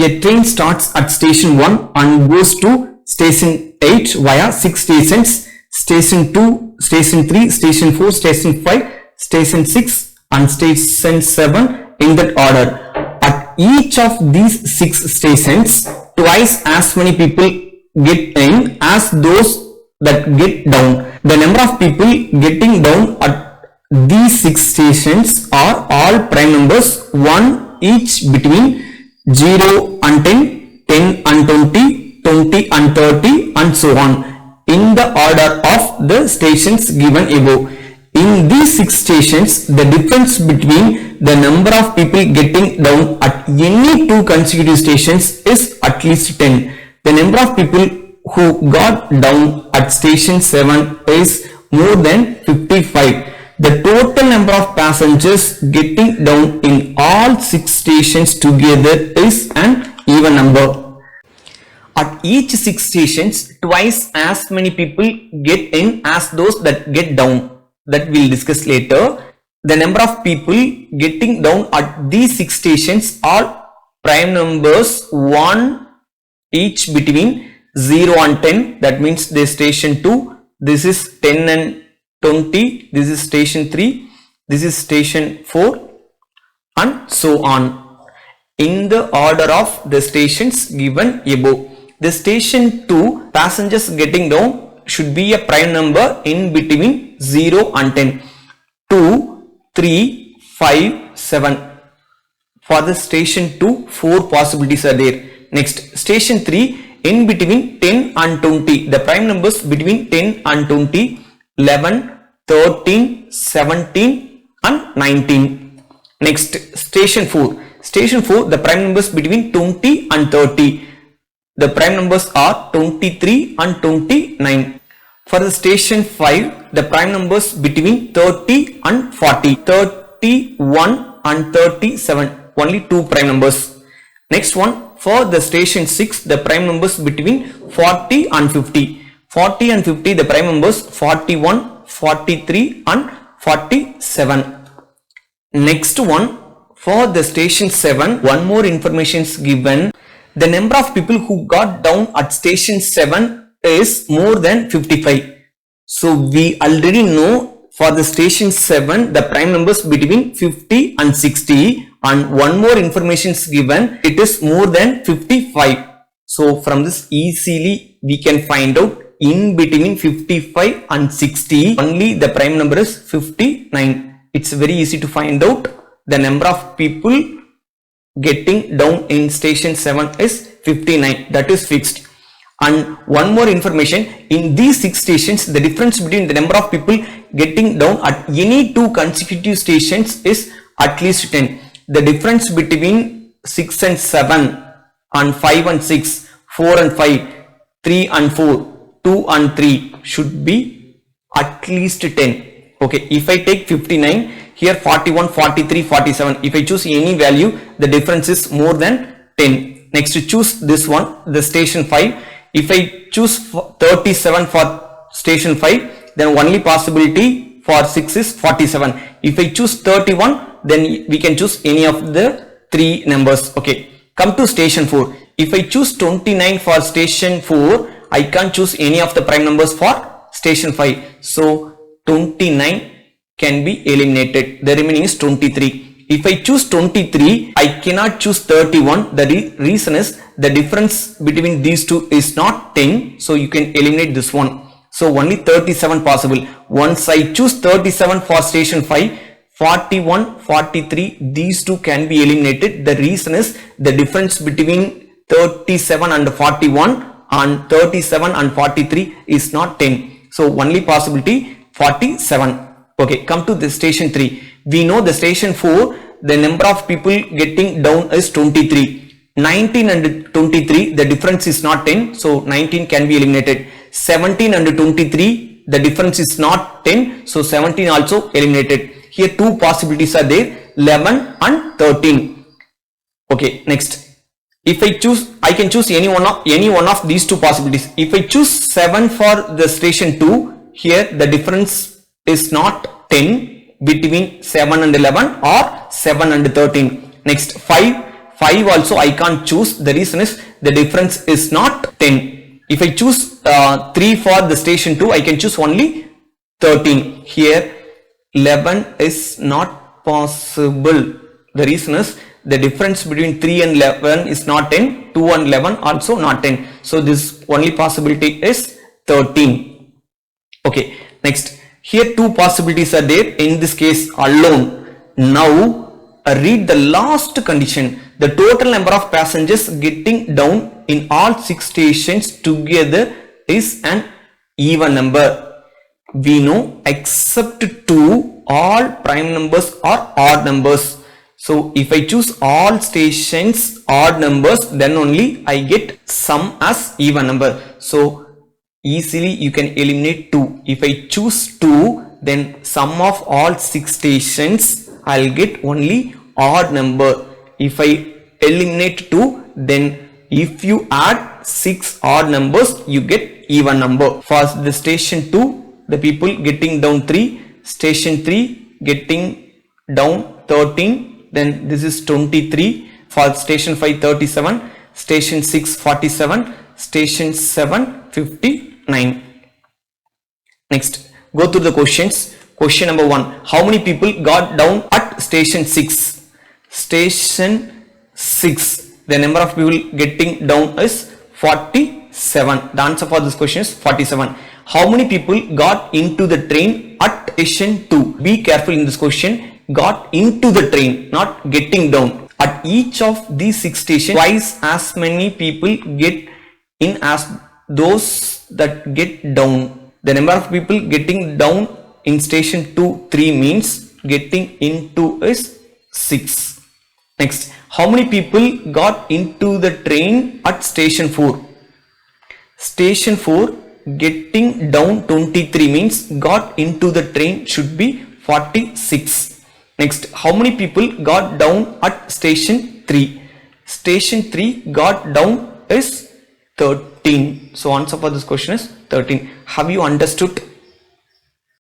A train starts at station 1 and goes to station 8 via 6 stations, station 2, station 3, station 4, station 5, station 6 and station 7 in that order. At each of these 6 stations, twice as many people get in as those that get down. The number of people getting down at these 6 stations are all prime numbers, 1 each between 0 and 10, 10 and 20, 20 and 30 and so on in the order of the stations given above. In these 6 stations, the difference between the number of people getting down at any 2 consecutive stations is at least 10. The number of people who got down at station 7 is more than 55. The total number of passengers getting down in all 6 stations together is an even number. At each 6 stations, twice as many people get in as those that get down. That we'll discuss later. The number of people getting down at these 6 stations are prime numbers, 1 each between 0 and 10. That means this station 2, this is 10 and 20, this is station 3, this is station 4 and so on in the order of the stations given above. The station 2 passengers getting down should be a prime number in between 0 and 10. 2, 3, 5, 7. For the station 2, 4 possibilities are there. Next, station 3 in between 10 and 20. The prime numbers between 10 and 20, 11, 13, 17 and 19. Next, station 4. Station 4, the prime numbers between 20 and 30. The prime numbers are 23 and 29. For the station 5, the prime numbers between 30 and 40. 31 and 37. Only 2 prime numbers. Next one, for the station 6, the prime numbers between 40 and 50. 40 and 50, the prime numbers 41, 43 and 47. Next one, for the station 7, one more information is given. The number of people who got down at station 7 is more than 55. So we already know for the station 7, the prime numbers between 50 and 60, and one more information is given, it is more than 55. So from this easily we can find out in between 55 and 60 only the prime number is 59. It's very easy to find out the number of people getting down in station 7 is 59. That is fixed. And one more information, in these 6 stations, the difference between the number of people getting down at any 2 consecutive stations is at least 10. The difference between 6 and 7 and 5 and 6, 4 and 5, 3 and 4, 2 and 3 should be at least 10. Okay, if I take 59, here 41, 43, 47, if I choose any value, the difference is more than 10. Next, to choose this one, the station 5. If I choose 37 for station 5, then only possibility for 6 is 47. If I choose 31, then we can choose any of the 3 numbers. Okay, come to station 4. If I choose 29 for station 4, I can't choose any of the prime numbers for station 5. So 29 can be eliminated. The remaining is 23. If I choose 23, I cannot choose 31. The reason is the difference between these two is not 10. So you can eliminate this one. So only 37 possible. Once I choose 37 for station 5, 41, 43, these two can be eliminated. The reason is the difference between 37 and 41 and 37 and 43 is not 10. So only possibility 47. Okay, come to the station 3. We know the station 4, the number of people getting down is 23. 19 and 23, the difference is not 10. So 19 can be eliminated. 17 and 23, the difference is not 10. So 17 also eliminated. Here 2 possibilities are there, 11 and 13. Okay, next. If I choose, I can choose any one of these 2 possibilities. If I choose 7 for the station 2, here the difference is not 10 between 7 and 11 or 7 and 13. Next, 5 5 also I can't choose. The reason is the difference is not 10. If I choose 3 for the station 2, I can choose only 13. Here 11 is not possible. The reason is the difference between 3 and 11 is not 10. 2 and 11 also not 10. So this only possibility is 13. Okay, next. Here two possibilities are there in this case alone. Now read the last condition. The total number of passengers getting down in all 6 stations together is an even number. We know except 2 all prime numbers are odd numbers. So if I choose all stations odd numbers, then only I get sum as even number. So easily you can eliminate 2. If I choose 2, then sum of all 6 stations I'll get only odd number. If I eliminate 2, then if you add 6 odd numbers, you get even number. For the station 2, the people getting down 3, station 3 getting down 13, then this is 23. For station 5, 37, station 6, 47, station 7, 59. Next, go through the questions. Question number 1. How many people got down at station 6? Station 6. The number of people getting down is 47. The answer for this question is 47. How many people got into the train at station 2? Be careful in this question. Got into the train, not getting down. At each of these 6 stations, twice as many people get in as those that get down. The number of people getting down in station 2, 3 means getting into is 6. Next, how many people got into the train at station 4? Station 4 getting down 23 means got into the train should be 46. Next, how many people got down at station 3? Station 3 got down is 13. So answer for this question is 13. Have you understood